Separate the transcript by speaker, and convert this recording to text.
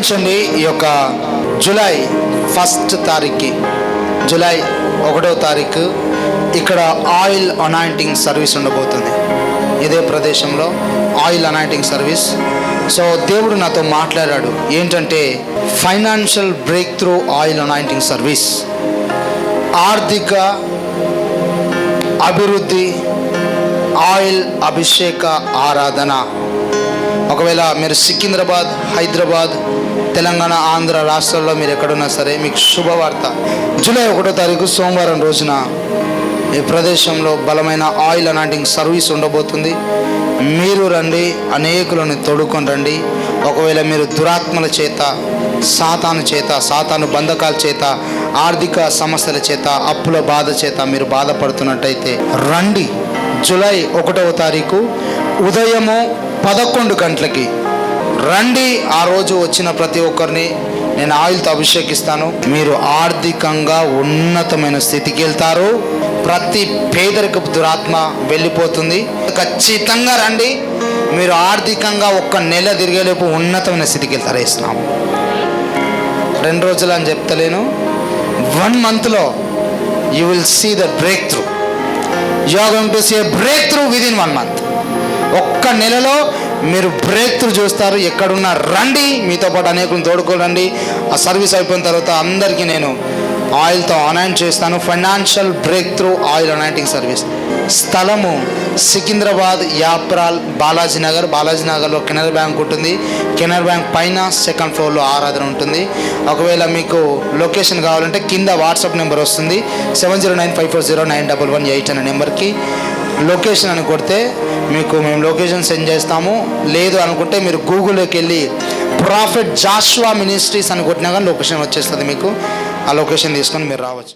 Speaker 1: గమనించండి, ఈ యొక్క జూలై 1 తారీఖుకి, జూలై 1వ తారీఖు ఇక్కడ ఆయిల్ అనాయింటింగ్ సర్వీస్ ఉండబోతుంది. ఇదే ప్రదేశంలో ఆయిల్ అనాయింటింగ్ సర్వీస్. సో దేవుడు నాతో మాట్లాడాడు ఏంటంటే, financial break through oil anointing service, ఆర్థిక అభివృద్ధి ఆయిల్ అభిషేక ఆరాధన. ఒకవేళ మీరు సికింద్రాబాద్, హైదరాబాద్, తెలంగాణ, ఆంధ్ర రాష్ట్రాల్లో మీరు ఎక్కడున్నా సరే మీకు శుభవార్త. జూలై 1వ తారీఖు సోమవారం రోజున ఈ ప్రదేశంలో బలమైన ఆయిల్ అనాయింటింగ్ సర్వీస్ ఉండబోతుంది. మీరు రండి, అనేకులను తోడుకొని రండి. ఒకవేళ మీరు దురాత్మల చేత, సాతాను బంధకాల చేత, ఆర్థిక సమస్యల చేత, అప్పుల బాధ చేత మీరు బాధపడుతున్నట్టయితే రండి. జూలై 1వ తారీఖు ఉదయము 11 గంటలకి రండి. ఆ రోజు వచ్చిన ప్రతి ఒక్కరిని నేను ఆయిల్తో అభిషేకిస్తాను. మీరు ఆర్థికంగా ఉన్నతమైన స్థితికి వెళ్తారు. ప్రతి పేదరికపు దురాత్మ వెళ్ళిపోతుంది. ఖచ్చితంగా రండి. మీరు ఆర్థికంగా 1 నెల తిరిగేలోపు ఉన్నతమైన స్థితికి వెళ్తారు. వేస్తున్నాము 2 రోజులు అని చెప్తలేను, 1 monthలో you will see the breakthrough. You are going to see a breakthrough within 1 month. 1 నెలలో మీరు బ్రేక్ త్రూ చూస్తారు. ఎక్కడున్నా రండి, మీతో పాటు అనేకులను తోడుకోరండి. ఆ సర్వీస్ అయిపోయిన తర్వాత అందరికీ నేను ఆయిల్తో అనాయింట్ చేస్తాను. Financial break through oil anointing service. స్థలము సికింద్రాబాద్, యాప్రాల్, బాలాజీనగర్లో కెనరా బ్యాంక్ ఉంటుంది. కెనరా బ్యాంక్ పైన 2nd floorలో ఆరాధన ఉంటుంది. ఒకవేళ మీకు లొకేషన్ కావాలంటే కింద వాట్సాప్ నెంబర్ వస్తుంది, 7095409118 అనే నెంబర్కి లొకేషన్ అని కొడితే మీకు మేము లొకేషన్ సెండ్ చేస్తాము. లేదు అనుకుంటే మీరు గూగుల్లోకి వెళ్ళి ప్రాఫెట్ జాషువా మినిస్ట్రీస్ అని కొట్టినా కానీ లొకేషన్ వచ్చేస్తుంది. మీకు ఆ లొకేషన్ తీసుకొని మీరు రావచ్చు.